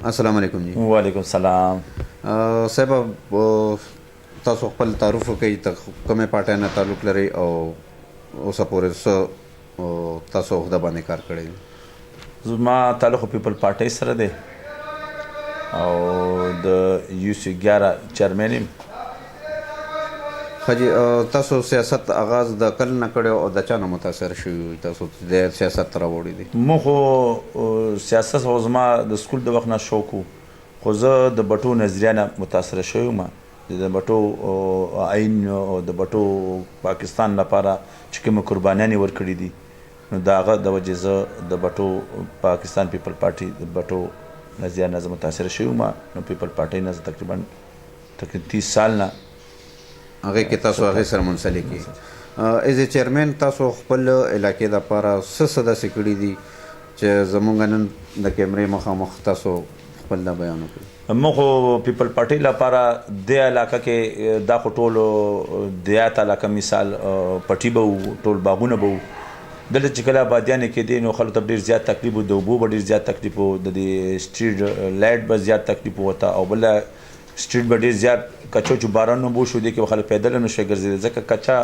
السلام علیکم جی. وعلیکم السلام. صاحب تاسو خپل تعارف وکړئ ته کومې پارټۍ نه تعلق لرئ او اوسه پورې څه تاسو عہده باندې کار کړی دی؟ زما تعلق پیپل پارټۍ سره دی او د UC 11 چیرمن یم. ښه جي، تاسو سیاست آغاز د کله نه کړی او د چا نه متاثر شوي تاسو د سیاست ته راوړی دی؟ مو خو سیاست خو زما د سکول د وخت نه شوق و، خو زه د بټو نظریه نه متاثره شوی یم. د بټو آئین او د بټو پاکستان لپاره چې کومې قربانیانې ورکړي دي نو د هغه د وجې زه د بټو پاکستان پیپل پارټي د بټو نظریه نه زه متاثره شوی یم. نو پیپل پارټۍ نه زه تقریبا 30 سال نه هغې کې تاسو هغې سره منسلک یې. ایز ا چیرمن تاسو خپل علاقې دپاره څه داسې کړي دي چې زموږ نن د کیمرې مخامخ تاسو خپل دا بیان وکړئ؟ موږ خو پیپل پارټۍ لپاره دې علاقه کې دا خو ټولو دیات علاقه مثال پټي به وو، ټول باغونه به وو. دلته چې کله آبادیانې کېدې نو خلکو ته ډېر زیات تکلیف و، د اوبو به ډېر زیات تکلیف و، د دې سټریټ لایټ به زیات تکلیف وته او بله سټریټ به ډېر زیات کچو چې باران نه به وشو دې کې به خلک پیدل نه شوی ګرځېدل ځکه کچا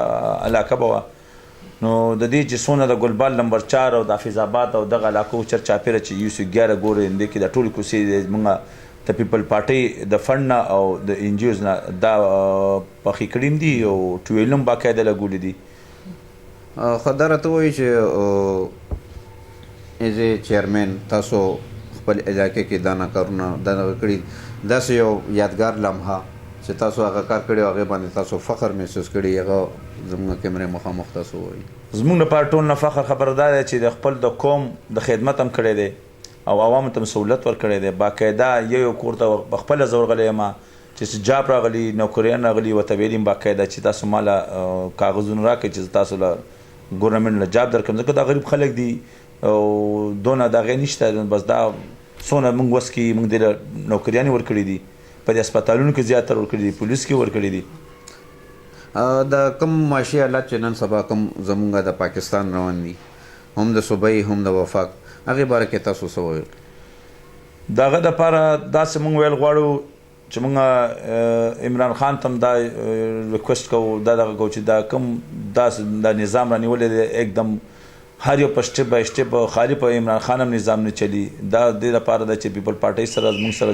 علاقه به وه. نو د دې چې څونه د ګلبال نمبر 4 او د حافظ آباد او دغه علاقو چرچاپېره چې UC 11 ګورئ دې کې د ټولې کوڅې زموږ د پیپل پارټۍ د فنډ نه او د NGOs نه دا پخې کړي دي او ټویل هم باقاعده لګولي دي. ښه دا راته ووایي چې ایز ا چیرمن تاسو خپل علاقې کې دا کارونه دغه کړي، داسې یو یادګار لمحه چې تاسو هغه کار کړی او هغې باندې تاسو فخر محسوس کړي هغه زموږ کیمرې مخامخ تاسو ووایي؟ زموږ لپاره ټول نه فخر خبره دا ده چې د خپل د قوم د خدمت هم کړی دی او عوامو ته سهولت ورکړی دی. باقاعده یو کور ته پخپله زه ورغلی یم چې جاب راغلي، نوکریان راغلي، ورته ویلي یم باقاعده چې تاسو ماله کاغذونه راکړئ چې تاسو له ګورنمنټ له جاب درکړم ځکه دا غریب خلک دي او دونه د هغې نشته. بس دا څونه موږ وس کې موږ دې له نوکریانې ورکړي دي، په دې هسپتالونو کې زیاتره ورکړي دي، پولیس کې ورکړي دي. د کوم معاشي حالات چې نن سبا کوم زموږ د پاکستان روان دي، هم د صوبۍ هم د وفاق، هغې باره کې تاسو څه وویل؟ د هغه دپاره داسې موږ ویل غواړو چې موږ عمران خان ته هم دا ریکویسټ کوو، دا دغه کوو چې دا کوم داسې دا نظام رانیولی دی एकदम هر یو په سټپ بای سټپ خالي په عمران خان هم نظام نه چلی. دا دې لپاره ده چې پیپل پارټۍ سره زموږ سره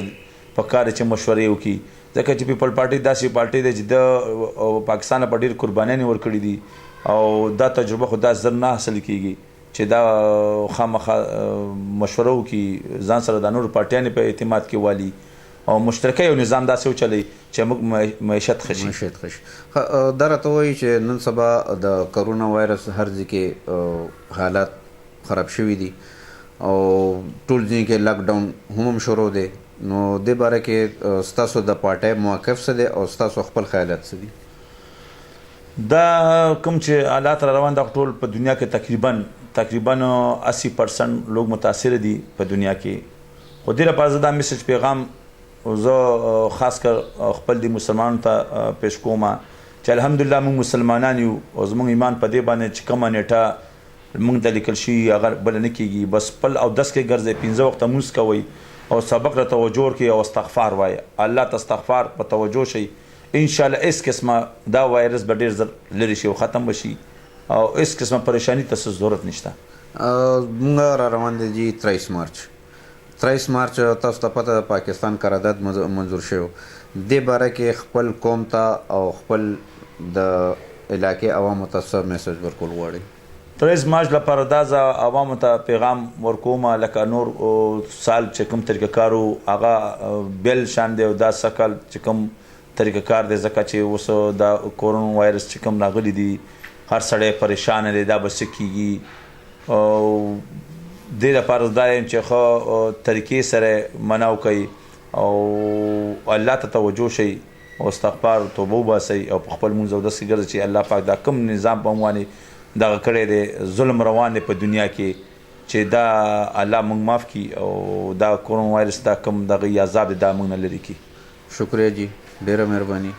پکار چې مشورې وکړي ځکه چې پیپل پارټۍ داسې پارټۍ ده چې د پاکستان په ډېر قربانیانې ورکړي دي او دا تجربه خو دا زر نه حاصل کیږي چې دا خامخا مشوره وکړي، ځان سره د نورو پارټیانې په اعتماد کې والي او مشترکه یو نظام داسې وچلوي چې موږ معیشت ښه شي. دا راته وایي چې نن سبا د کرونا وایرس هر ځای کې حالات خراب شوي دي او ټول ځای کې لاک ډاون هم شروع دی. نو دې باره کې ستاسو د پارټۍ موقف څه دی او ستاسو خپل خیالات څه دي؟ دا کوم چې حالات را روان دا ټول په دنیا کې تقریبا 80% لوگ متاثر دي په دنیا کې. خو دې لپاره زه دا میسج پیغام زه خاص کر خپل د مسلمانانو ته پیش کوم چې الحمدلله موږ مسلمانان یو او زموږ ایمان په دې باندې چې کومه نیټه موږ ته لیکل شوي هغه بله نه کېږي. بس خپل اودس کې ګرځئ، 15 وخته لمونځ کوئ او سبق ته توجه ورکړئ او استغفار وایه، الله ته استغفار په توجه شئ. انشاءالله هیڅ قسمه دا وایرس به ډېر زر لرې شي او ختم به شي او هیڅ قسمه پریشاني ته څه ضرورت نشته. موږ را روان دی جي 23 مارچ تاسو ته پته ده پاکستان قرارداد منظور شوی. دې باره کې خپل قوم ته او خپل د علاقې عوامو ته څه میسج ورکول غواړئ؟ 23 مارچ لپاره دا زه عوامو ته پیغام ورکوم لکه نور سال چې کوم طریقه کار و هغه بیل شان دی او دا سکل چې کوم طریقه کار دی ځکه چې اوس دا کورونا وایرس چې کوم راغلی دی هر سړی پریشانه دی دا به څه کیږي او دې لپاره دا یم چې ښه طریقې سره منع وکړئ او الله ته توجه شئ او استغفار توبه وباسئ او په خپل مونځ اودس کې ګرځئ چې الله پاک دا کوم نظام په موږ باندې دغه کړی دی ظلم روان دی په دنیا کې چې دا الله موږ معاف کړي او دا کورونا وایرس دا کوم دغه عذاب دی دا موږ نه لرې کړي. شکریہ جی، ډېره مهرباني.